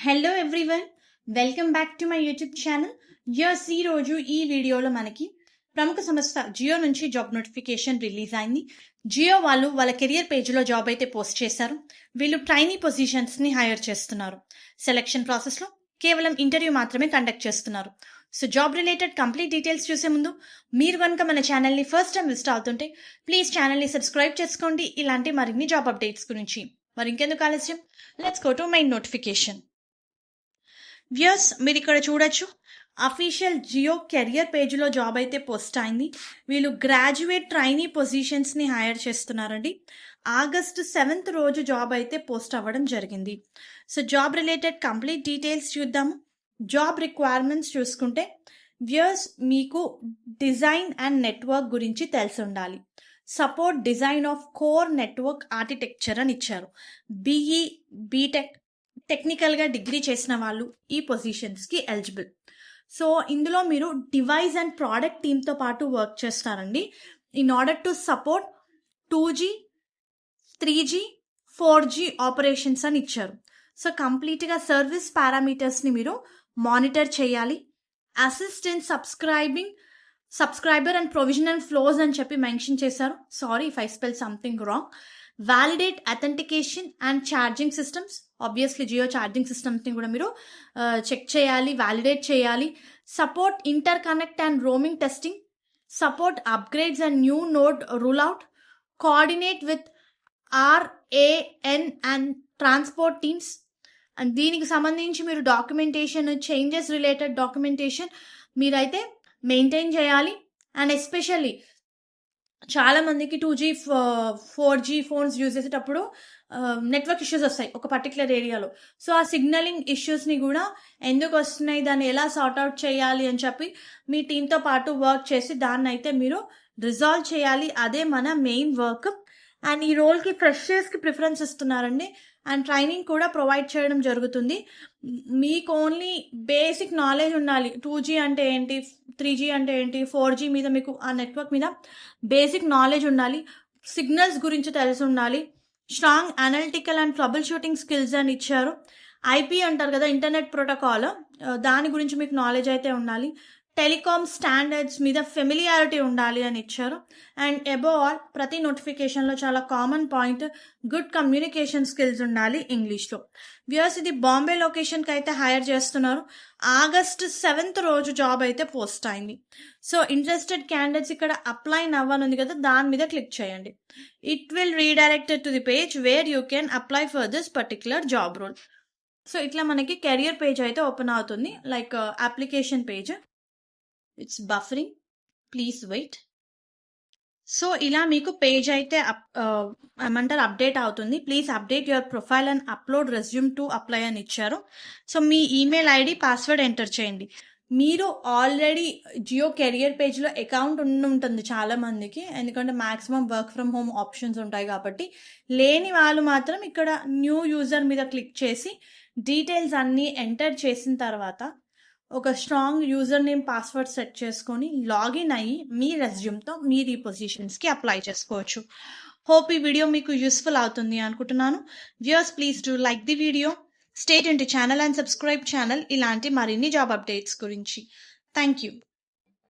Hello everyone, welcome back to my YouTube channel. ఈ రోజు ఈ వీడియోలో మనకి ప్రముఖ సంస్థ జియో నుంచి జాబ్ నోటిఫికేషన్ రిలీజ్ అయింది. జియో వాళ్ళు వాళ్ళ కెరియర్ పేజ్లో జాబ్ అయితే పోస్ట్ చేశారు. వీళ్ళు ట్రైనీ పొజిషన్స్ని హైర్ చేస్తున్నారు. సెలక్షన్ ప్రాసెస్లో కేవలం ఇంటర్వ్యూ మాత్రమే కండక్ట్ చేస్తున్నారు. So job related complete details చూసే ముందు మీరు కనుక మన ఛానల్ని ఫస్ట్ టైం విజిట్ అవుతుంటే ప్లీజ్ ఛానల్ని సబ్స్క్రైబ్ చేసుకోండి, ఇలాంటి మరిన్ని జాబ్ అప్డేట్స్ గురించి. మరి ఇంకెందుకు ఆలస్యం, let's go to main notification. Viewers, మీరు ఇక్కడ చూడొచ్చు, అఫీషియల్ జియో కెరియర్ పేజ్లో జాబ్ అయితే పోస్ట్ అయింది. వీళ్ళు గ్రాడ్యుయేట్ ట్రైనీ పొజిషన్స్ని హైర్ చేస్తున్నారండి. ఆగస్టు 7th రోజు జాబ్ అయితే పోస్ట్ అవ్వడం జరిగింది. So job related complete details చూద్దాము. జాబ్ రిక్వైర్మెంట్స్ చూసుకుంటే వ్యూయర్స్, మీకు డిజైన్ అండ్ నెట్వర్క్ గురించి తెలిసి ఉండాలి. Support design of core network architecture అని ఇచ్చారు. బీఈ బీటెక్ టెక్నికల్గా డిగ్రీ చేసిన వాళ్ళు ఈ పొజిషన్స్కి ఎలిజిబుల్. సో ఇందులో మీరు డివైస్ అండ్ ప్రోడక్ట్ టీమ్తో పాటు వర్క్ చేస్తారండి. In order to support 2G, 3G, 4G operations అని ఇచ్చారు. సో కంప్లీట్గా సర్వీస్ పారామీటర్స్ని మీరు మానిటర్ చేయాలి. Assist in subscriber and provisional flows అని చెప్పి మెన్షన్ చేశారు. Sorry if I spell something wrong. Validate authentication and charging systems. Obviously Jio charging సిస్టమ్స్ని కూడా మీరు చెక్ చేయాలి, వ్యాలిడేట్ చేయాలి. Support interconnect and roaming testing. Support upgrades and new node rule out. Coordinate with RAN and transport teams. And దీనికి సంబంధించి మీరు documentation, changes related documentation మీరైతే maintain చేయాలి. అండ్ ఎస్పెషల్లీ చాలా మందికి 2G, 4G ఫోన్స్ యూజ్ చేసేటప్పుడు network issues వస్తాయి ఒక పర్టికులర్ ఏరియాలో. సో ఆ సిగ్నలింగ్ ఇష్యూస్ని కూడా ఎందుకు వస్తున్నాయి, దాన్ని ఎలా సార్ట్అవుట్ చేయాలి అని చెప్పి మీ టీంతో పాటు వర్క్ చేసి దాన్ని అయితే మీరు రిజాల్వ్ చేయాలి. అదే మన మెయిన్ వర్క్. అండ్ ఈ రోల్కి ఫ్రెషర్స్కి ప్రిఫరెన్స్ ఇస్తున్నారండి. అండ్ ట్రైనింగ్ కూడా ప్రొవైడ్ చేయడం జరుగుతుంది. మీకు ఓన్లీ బేసిక్ నాలెడ్జ్ ఉండాలి. 2G అంటే ఏంటి, 3G అంటే ఏంటి, 4G మీద మీకు ఆ నెట్వర్క్ మీద బేసిక్ నాలెడ్జ్ ఉండాలి. సిగ్నల్స్ గురించి తెలిసి ఉండాలి. Strong analytical and trouble shooting skills అని ఇచ్చారు. IP అంటారు కదా, ఇంటర్నెట్ ప్రోటోకాల్, దాని గురించి మీకు నాలెడ్జ్ అయితే ఉండాలి. టెలికామ్ స్టాండర్డ్స్ మీద ఫెమిలియారిటీ ఉండాలి అని ఇచ్చారు. అండ్ అబోవ్ ఆల్, ప్రతి నోటిఫికేషన్లో చాలా common point good communication skills ఉండాలి ఇంగ్లీష్లో. వ్యూయర్స్, ఇది బాంబే లొకేషన్కి అయితే హైర్ చేస్తున్నారు. ఆగస్టు 7th రోజు జాబ్ అయితే పోస్ట్ అయింది. సో ఇంట్రెస్టెడ్ క్యాండిడేట్స్ ఇక్కడ అప్లై నవ్వనుంది కదా, దాని మీద క్లిక్ చేయండి. It will redirected to the page where you can apply for this particular job role. So ఇట్లా మనకి కెరియర్ పేజ్ అయితే ఓపెన్ అవుతుంది, like application page. It's buffering, please wait. So ఇలా మీకు పేజ్ అయితే ఏమంటారు అప్డేట్ అవుతుంది. Please update your profile and upload resume to apply అని ఇచ్చారు. సో మీ ఈమెయిల్ ID, పాస్వర్డ్ ఎంటర్ చేయండి. మీరు ఆల్రెడీ జియో కెరియర్ పేజ్లో అకౌంట్ ఉంటుంది చాలా మందికి, ఎందుకంటే maximum work from home options ఉంటాయి కాబట్టి. లేని వాళ్ళు మాత్రం ఇక్కడ న్యూ యూజర్ మీద క్లిక్ చేసి డీటెయిల్స్ అన్నీ ఎంటర్ చేసిన తర్వాత ఒక strong user name, password set చేసుకొని లాగిన్ అయ్యి మీ రెజ్యూమ్తో మీరు ఈ పొజిషన్స్కి అప్లై చేసుకోవచ్చు. హోప్ ఈ వీడియో మీకు యూస్ఫుల్ అవుతుంది అనుకుంటున్నాను. Viewers, please do like the video, stay tuned to channel and subscribe channel ఇలాంటి మరిన్ని జాబ్ అప్డేట్స్ గురించి. Thank you.